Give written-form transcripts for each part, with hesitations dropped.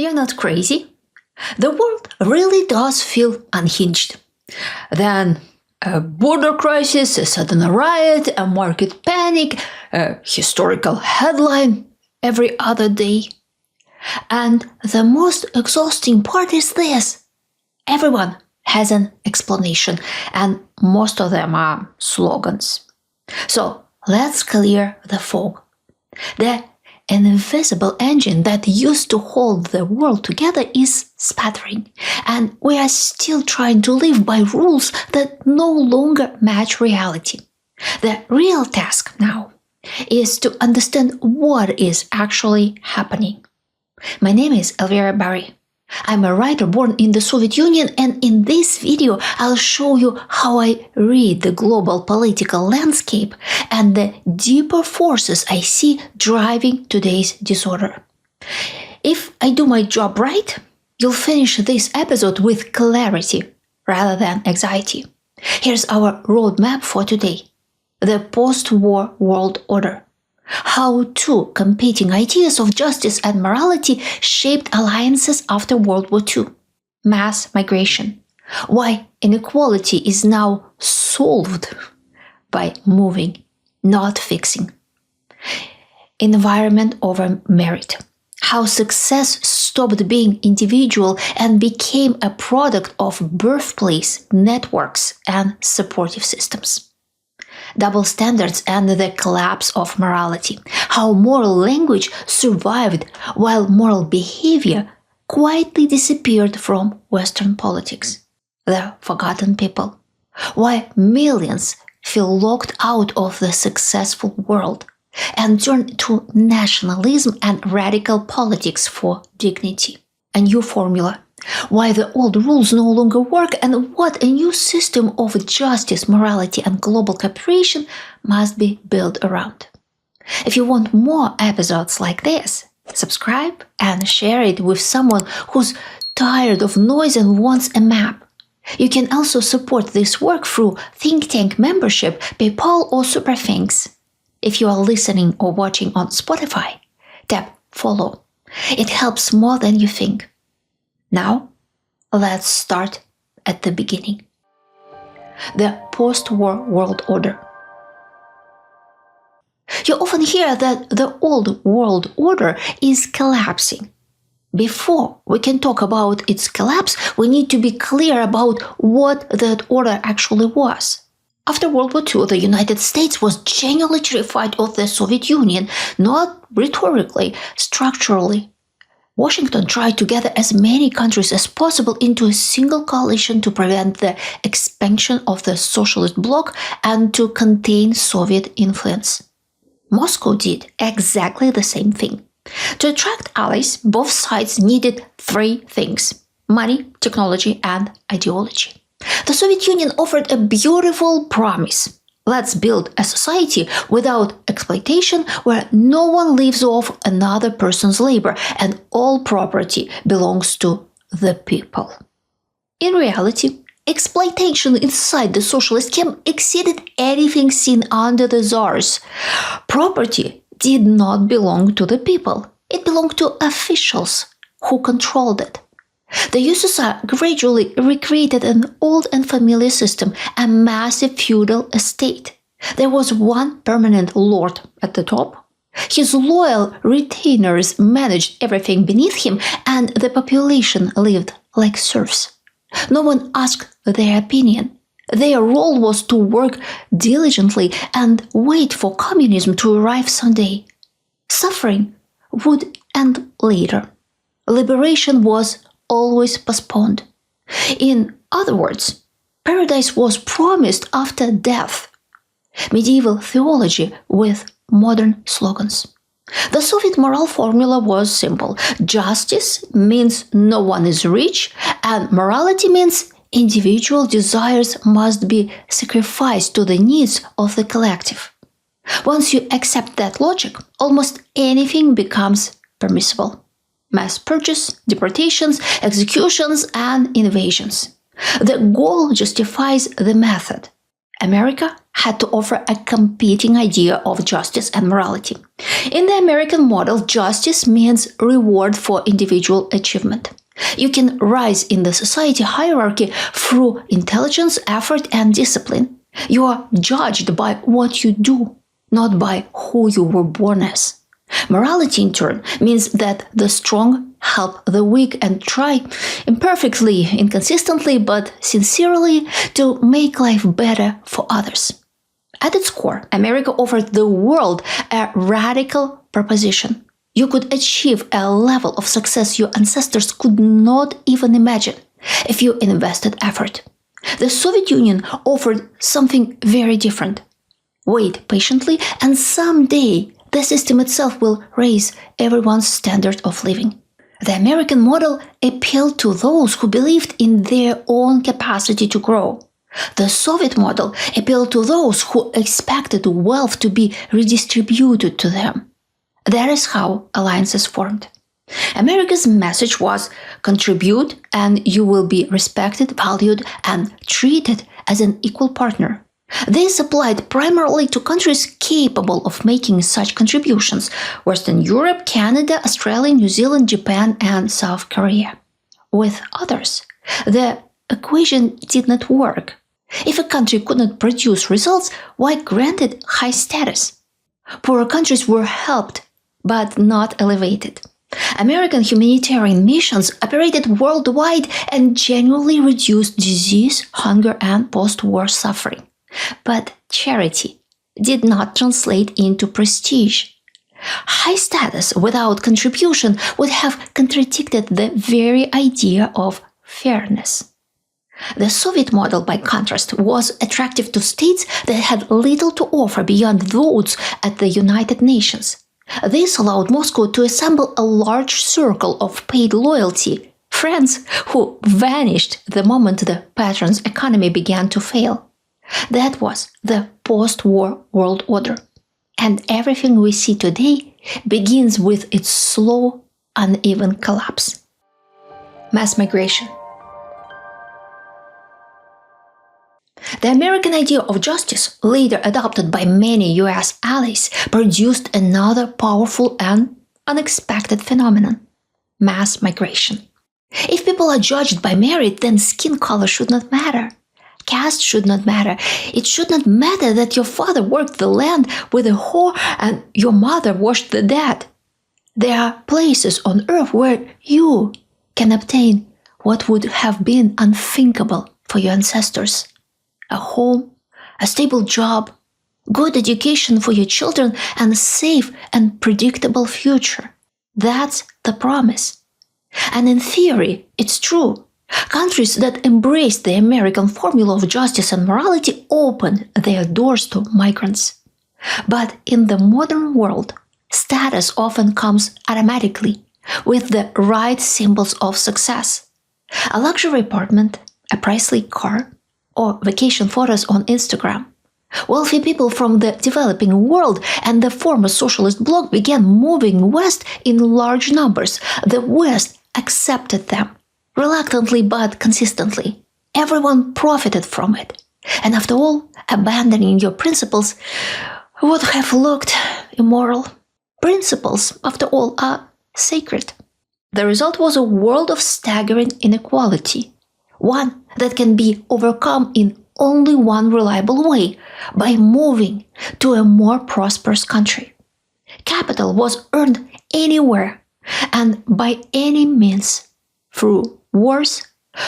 You're not crazy. The world really does feel unhinged. Then a border crisis, a sudden riot, a market panic, a historical headline every other day. And the most exhausting part is this. Everyone has an explanation, and most of them are slogans. So let's clear the fog. The invisible engine that used to hold the world together is spattering, and we are still trying to live by rules that no longer match reality. The real task now is to understand what is actually happening. My name is Elvira Bary. I'm a writer born in the Soviet Union, and in this video I'll show you how I read the global political landscape and the deeper forces I see driving today's disorder. If I do my job right, you'll finish this episode with clarity rather than anxiety. Here's our roadmap for today. The post-war world order. How two competing ideas of justice and morality shaped alliances after World War II. Mass migration. Why inequality is now solved by moving, not fixing. Environment over merit. How success stopped being individual and became a product of birthplace, networks, and supportive systems. Double standards and the collapse of morality. How moral language survived while moral behavior quietly disappeared from Western politics. The forgotten people. Why millions feel locked out of the successful world and turn to nationalism and radical politics for dignity. A new formula. Why the old rules no longer work and what a new system of justice, morality, and global cooperation must be built around. If you want more episodes like this, subscribe and share it with someone who's tired of noise and wants a map. You can also support this work through Think Tank membership, PayPal, or Super Thanks. If you are listening or watching on Spotify, tap follow. It helps more than you think. Now, let's start at the beginning. The post-war world order. You often hear that the old world order is collapsing. Before we can talk about its collapse, we need to be clear about what that order actually was. After World War II, the United States was genuinely terrified of the Soviet Union, not rhetorically, structurally. Washington tried to gather as many countries as possible into a single coalition to prevent the expansion of the socialist bloc and to contain Soviet influence. Moscow did exactly the same thing. To attract allies, both sides needed three things: money, technology, and ideology. The Soviet Union offered a beautiful promise. Let's build a society without exploitation where no one lives off another person's labor and all property belongs to the people. In reality, exploitation inside the socialist camp exceeded anything seen under the Tsars. Property did not belong to the people. It belonged to officials who controlled it. The USSR gradually recreated an old and familiar system, a massive feudal estate. There was one permanent lord at the top. His loyal retainers managed everything beneath him, and the population lived like serfs. No one asked their opinion. Their role was to work diligently and wait for communism to arrive someday. Suffering would end later. Liberation was always postponed. In other words, paradise was promised after death. Medieval theology with modern slogans. The Soviet moral formula was simple. Justice means no one is rich, and morality means individual desires must be sacrificed to the needs of the collective. Once you accept that logic, almost anything becomes permissible. Mass purchase, deportations, executions, and invasions. The goal justifies the method. America had to offer a competing idea of justice and morality. In the American model, justice means reward for individual achievement. You can rise in the society hierarchy through intelligence, effort, and discipline. You are judged by what you do, not by who you were born as. Morality, in turn, means that the strong help the weak and try, imperfectly, inconsistently, but sincerely, to make life better for others. At its core, America offered the world a radical proposition. You could achieve a level of success your ancestors could not even imagine if you invested effort. The Soviet Union offered something very different. Wait patiently, and someday the system itself will raise everyone's standard of living. The American model appealed to those who believed in their own capacity to grow. The Soviet model appealed to those who expected wealth to be redistributed to them. That is how alliances formed. America's message was contribute and you will be respected, valued, and treated as an equal partner. This applied primarily to countries capable of making such contributions: Western Europe, Canada, Australia, New Zealand, Japan, and South Korea. With others, the equation did not work. If a country could not produce results, why grant it high status? Poorer countries were helped, but not elevated. American humanitarian missions operated worldwide and genuinely reduced disease, hunger, and post-war suffering. But charity did not translate into prestige. High status without contribution would have contradicted the very idea of fairness. The Soviet model, by contrast, was attractive to states that had little to offer beyond votes at the United Nations. This allowed Moscow to assemble a large circle of paid loyalty, friends who vanished the moment the patron's economy began to fail. That was the post-war world order. And everything we see today begins with its slow, uneven collapse. Mass migration. The American idea of justice, later adopted by many US allies, produced another powerful and unexpected phenomenon: mass migration. If people are judged by merit, then skin color should not matter. Caste should not matter. It should not matter that your father worked the land with a hoe and your mother washed the dead. There are places on earth where you can obtain what would have been unthinkable for your ancestors: a home, a stable job, good education for your children, and a safe and predictable future. That's the promise. And in theory, it's true. Countries that embraced the American formula of justice and morality opened their doors to migrants. But in the modern world, status often comes automatically with the right symbols of success: a luxury apartment, a pricey car, or vacation photos on Instagram. Wealthy people from the developing world and the former socialist bloc began moving west in large numbers. The West accepted them, reluctantly but consistently. Everyone profited from it. And after all, abandoning your principles would have looked immoral. Principles, after all, are sacred. The result was a world of staggering inequality, one that can be overcome in only one reliable way: by moving to a more prosperous country. Capital was earned anywhere and by any means: through wars,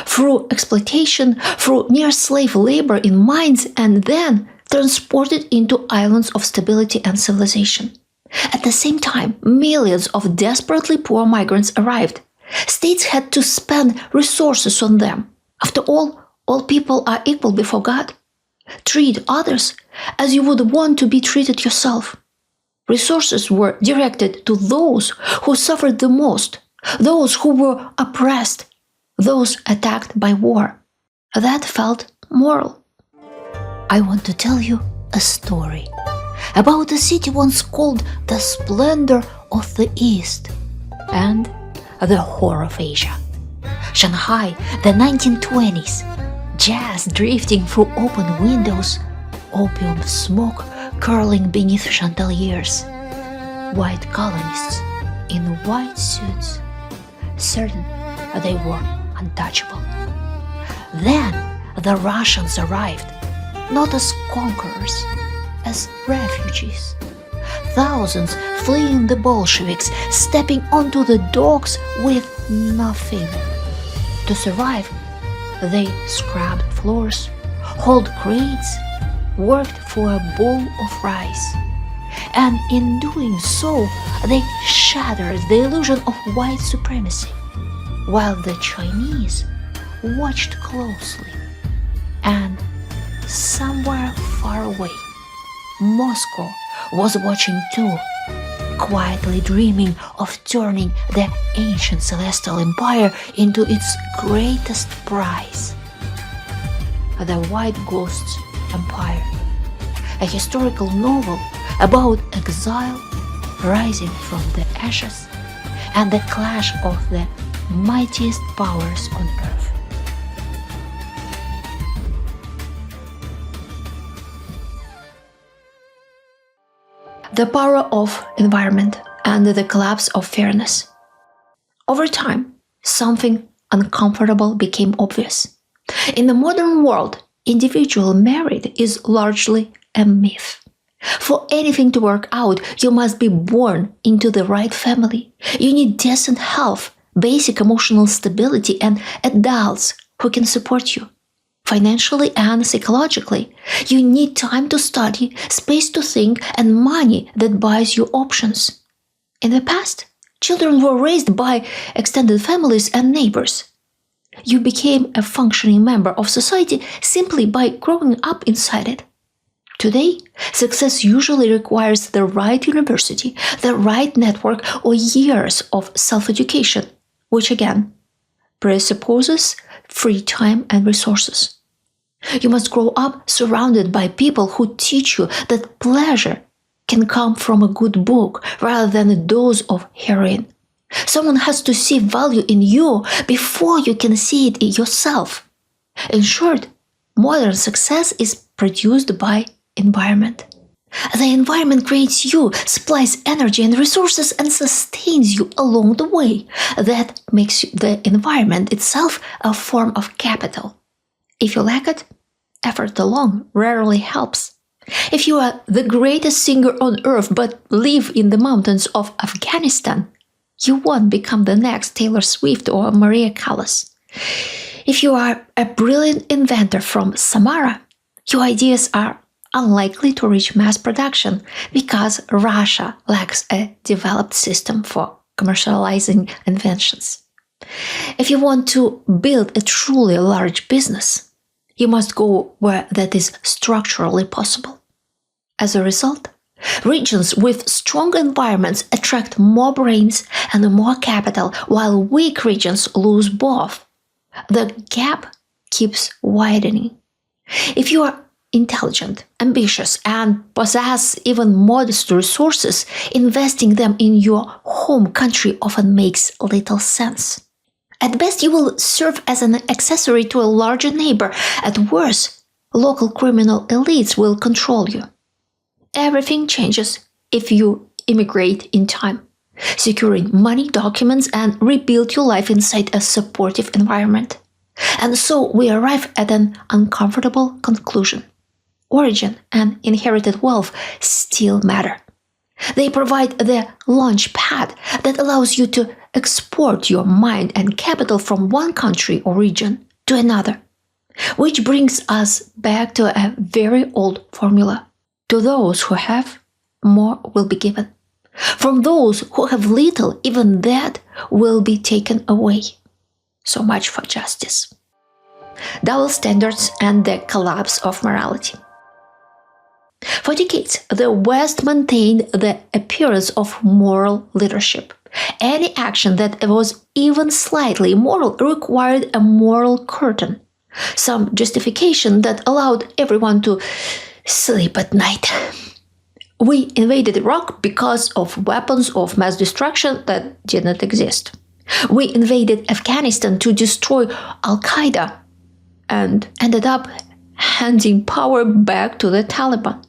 through exploitation, through near-slave labor in mines, and then transported into islands of stability and civilization. At the same time, millions of desperately poor migrants arrived. States had to spend resources on them. After all people are equal before God. Treat others as you would want to be treated yourself. Resources were directed to those who suffered the most, those who were oppressed, those attacked by war. That felt moral. I want to tell you a story about a city once called the splendor of the East and the horror of Asia. Shanghai, the 1920s. Jazz drifting through open windows, opium smoke curling beneath chandeliers, white colonists in white suits, certain they were untouchable. Then the Russians arrived, not as conquerors, as refugees. Thousands fleeing the Bolsheviks, stepping onto the docks with nothing. To survive, they scrubbed floors, hauled crates, worked for a bowl of rice. And in doing so, they shattered the illusion of white supremacy, while the Chinese watched closely. And somewhere far away, Moscow was watching too, quietly dreaming of turning the ancient celestial empire into its greatest prize. The White Ghost's Empire, a historical novel about exile rising from the ashes and the clash of the mightiest powers on earth. The power of environment and the collapse of fairness. Over time, something uncomfortable became obvious. In the modern world, individual merit is largely a myth. For anything to work out, you must be born into the right family. You need decent health, basic emotional stability, and adults who can support you. Financially and psychologically, you need time to study, space to think, and money that buys you options. In the past, children were raised by extended families and neighbors. You became a functioning member of society simply by growing up inside it. Today, success usually requires the right university, the right network, or years of self-education, which again presupposes free time and resources. You must grow up surrounded by people who teach you that pleasure can come from a good book rather than a dose of heroin. Someone has to see value in you before you can see it in yourself. In short, modern success is produced by environment. The environment creates you, supplies energy and resources, and sustains you along the way. That makes the environment itself a form of capital. If you lack it, effort alone rarely helps. If you are the greatest singer on earth but live in the mountains of Afghanistan, you won't become the next Taylor Swift or Maria Callas. If you are a brilliant inventor from Samara, your ideas are unlikely to reach mass production because Russia lacks a developed system for commercializing inventions. If you want to build a truly large business, you must go where that is structurally possible. As a result, regions with strong environments attract more brains and more capital, while weak regions lose both. The gap keeps widening. If you are intelligent, ambitious, and possess even modest resources, investing them in your home country often makes little sense. At best, you will serve as an accessory to a larger neighbor. At worst, local criminal elites will control you. Everything changes if you immigrate in time, securing money, documents, and rebuild your life inside a supportive environment. And so we arrive at an uncomfortable conclusion. Origin and inherited wealth still matter. They provide the launch pad that allows you to export your mind and capital from one country or region to another. Which brings us back to a very old formula. To those who have, more will be given. From those who have little, even that will be taken away. So much for justice. Double standards and the collapse of morality. For decades, the West maintained the appearance of moral leadership. Any action that was even slightly immoral required a moral curtain, some justification that allowed everyone to sleep at night. We invaded Iraq because of weapons of mass destruction that didn't exist. We invaded Afghanistan to destroy Al-Qaeda and ended up handing power back to the Taliban.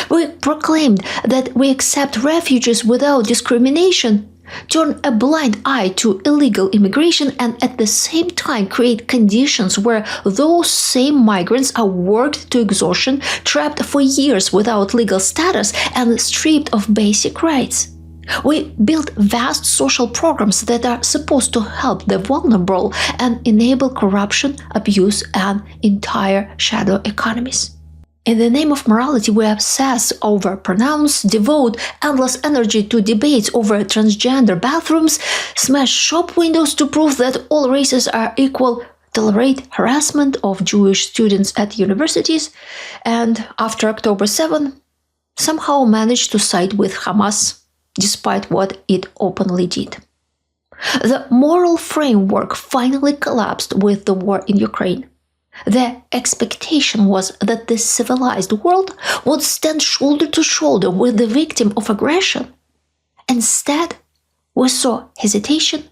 We proclaimed that we accept refugees without discrimination, turn a blind eye to illegal immigration, and at the same time create conditions where those same migrants are worked to exhaustion, trapped for years without legal status, and stripped of basic rights. We built vast social programs that are supposed to help the vulnerable and enable corruption, abuse, and entire shadow economies. In the name of morality, we obsess over pronouns, devote endless energy to debates over transgender bathrooms, smash shop windows to prove that all races are equal, tolerate harassment of Jewish students at universities, and after October 7, somehow manage to side with Hamas, despite what it openly did. The moral framework finally collapsed with the war in Ukraine. The expectation was that the civilized world would stand shoulder to shoulder with the victim of aggression. Instead, we saw hesitation,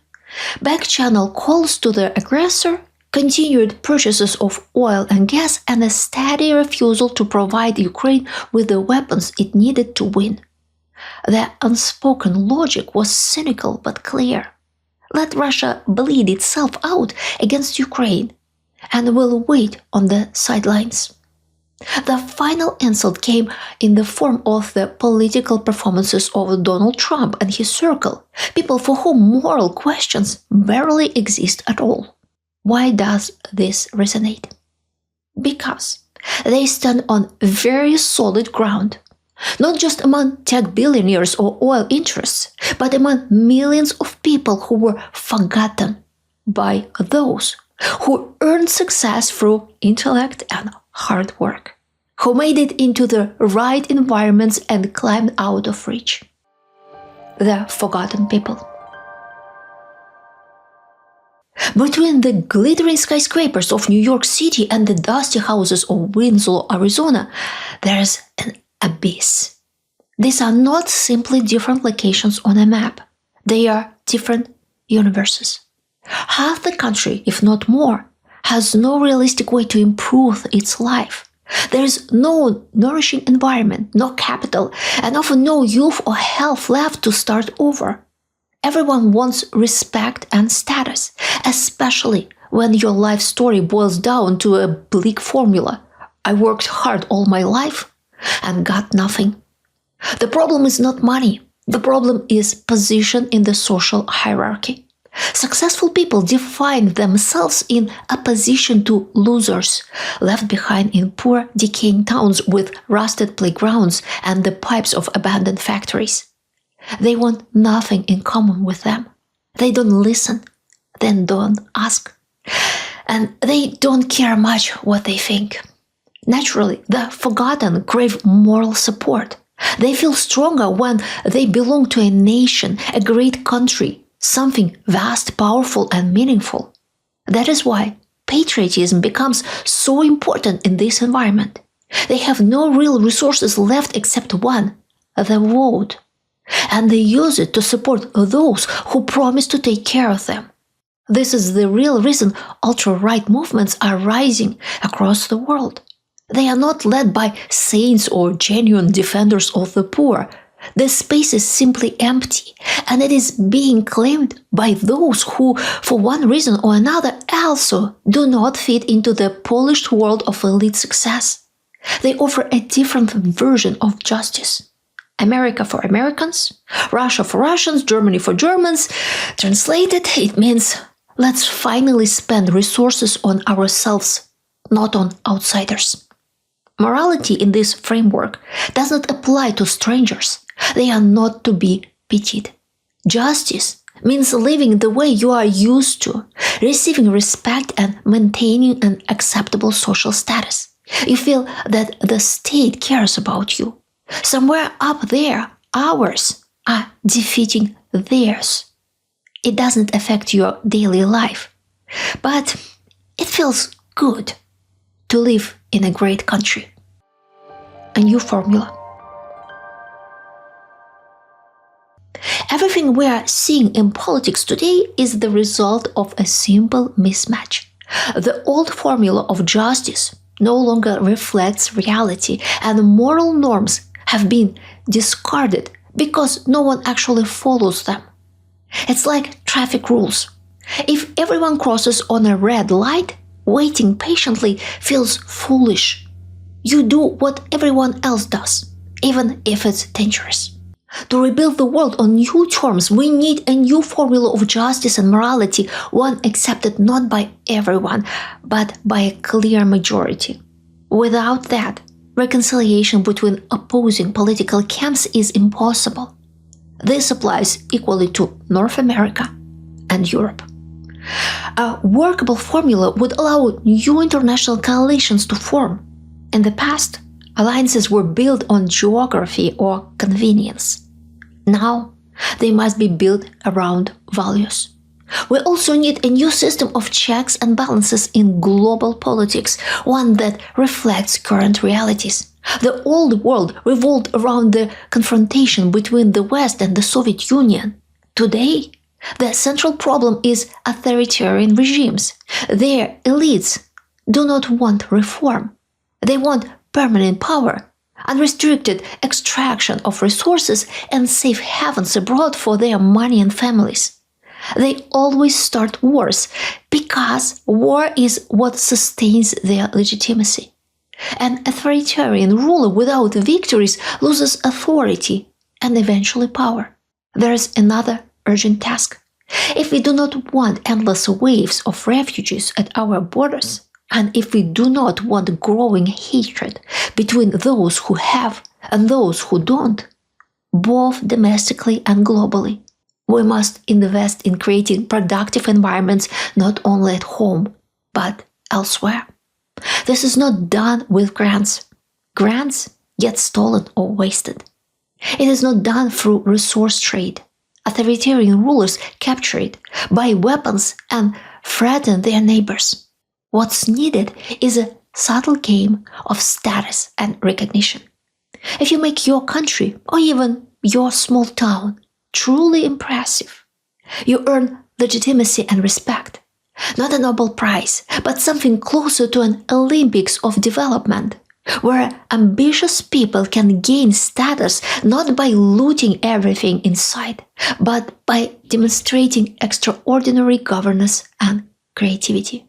back-channel calls to the aggressor, continued purchases of oil and gas, and a steady refusal to provide Ukraine with the weapons it needed to win. The unspoken logic was cynical but clear. Let Russia bleed itself out against Ukraine, and we'll wait on the sidelines. The final insult came in the form of the political performances of Donald Trump and his circle, people for whom moral questions barely exist at all. Why does this resonate? Because they stand on very solid ground, not just among tech billionaires or oil interests, but among millions of people who were forgotten by those who earned success through intellect and hard work, who made it into the right environments and climbed out of reach. The forgotten people. Between the glittering skyscrapers of New York City and the dusty houses of Winslow, Arizona, there's an abyss. These are not simply different locations on a map. They are different universes. Half the country, if not more, has no realistic way to improve its life. There is no nourishing environment, no capital, and often no youth or health left to start over. Everyone wants respect and status, especially when your life story boils down to a bleak formula. I worked hard all my life and got nothing. The problem is not money. The problem is position in the social hierarchy. Successful people define themselves in opposition to losers, left behind in poor, decaying towns with rusted playgrounds and the pipes of abandoned factories. They want nothing in common with them. They don't listen, then don't ask, and they don't care much what they think. Naturally, the forgotten crave moral support. They feel stronger when they belong to a nation, a great country, something vast, powerful, and meaningful. That is why patriotism becomes so important in this environment. They have no real resources left except one, the vote. And they use it to support those who promise to take care of them. This is the real reason ultra-right movements are rising across the world. They are not led by saints or genuine defenders of the poor. The space is simply empty, and it is being claimed by those who, for one reason or another, also do not fit into the polished world of elite success. They offer a different version of justice. America for Americans, Russia for Russians, Germany for Germans. Translated, it means let's finally spend resources on ourselves, not on outsiders. Morality in this framework does not apply to strangers. They are not to be pitied. Justice means living the way you are used to, receiving respect and maintaining an acceptable social status. You feel that the state cares about you. Somewhere up there, ours are defeating theirs. It doesn't affect your daily life, but it feels good to live in a great country. A new formula. Everything we are seeing in politics today is the result of a simple mismatch. The old formula of justice, no longer reflects reality, and moral norms have been discarded because no one actually follows them. It's like traffic rules. If everyone crosses on a red light, waiting patiently feels foolish. You do what everyone else does, even if it's dangerous. To rebuild the world on new terms, we need a new formula of justice and morality, one accepted not by everyone, but by a clear majority. Without that, reconciliation between opposing political camps is impossible. This applies equally to North America and Europe. A workable formula would allow new international coalitions to form. In the past, alliances were built on geography or convenience. Now, they must be built around values. We also need a new system of checks and balances in global politics, one that reflects current realities. The old world revolved around the confrontation between the West and the Soviet Union. Today, the central problem is authoritarian regimes. Their elites do not want reform. They want permanent power, unrestricted extraction of resources, and safe havens abroad for their money and families. They always start wars because war is what sustains their legitimacy. An authoritarian ruler without victories loses authority and eventually power. There is another urgent task. If we do not want endless waves of refugees at our borders, and if we do not want growing hatred between those who have and those who don't, both domestically and globally, we must invest in creating productive environments not only at home, but elsewhere. This is not done with grants. Grants get stolen or wasted. It is not done through resource trade. Authoritarian rulers capture it, buy weapons, and threaten their neighbors. What's needed is a subtle game of status and recognition. If you make your country, or even your small town, truly impressive, you earn legitimacy and respect. Not a Nobel Prize, but something closer to an Olympics of development, where ambitious people can gain status not by looting everything inside, but by demonstrating extraordinary governance and creativity.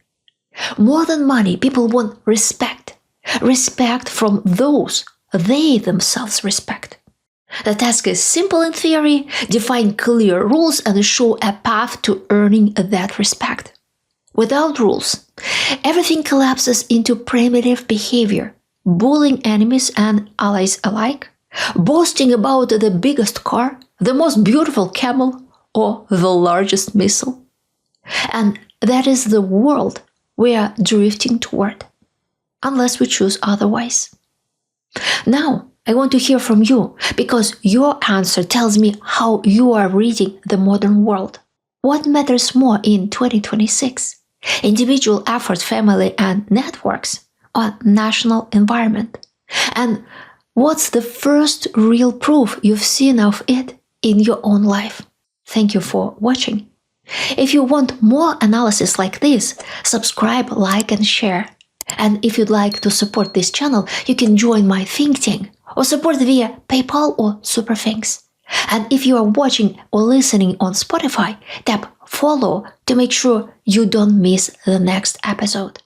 More than money, people want respect. Respect from those they themselves respect. The task is simple in theory: define clear rules and show a path to earning that respect. Without rules, everything collapses into primitive behavior, bullying enemies and allies alike, boasting about the biggest car, the most beautiful camel, or the largest missile. And that is the world we are drifting toward, unless we choose otherwise. Now, I want to hear from you, because your answer tells me how you are reading the modern world. What matters more in 2026? Individual effort, family and networks, or national environment? And what's the first real proof you've seen of it in your own life? Thank you for watching. If you want more analysis like this, subscribe, like and share. And if you'd like to support this channel, you can join my think tank or support via PayPal or Super Thanks. And if you are watching or listening on Spotify, tap follow to make sure you don't miss the next episode.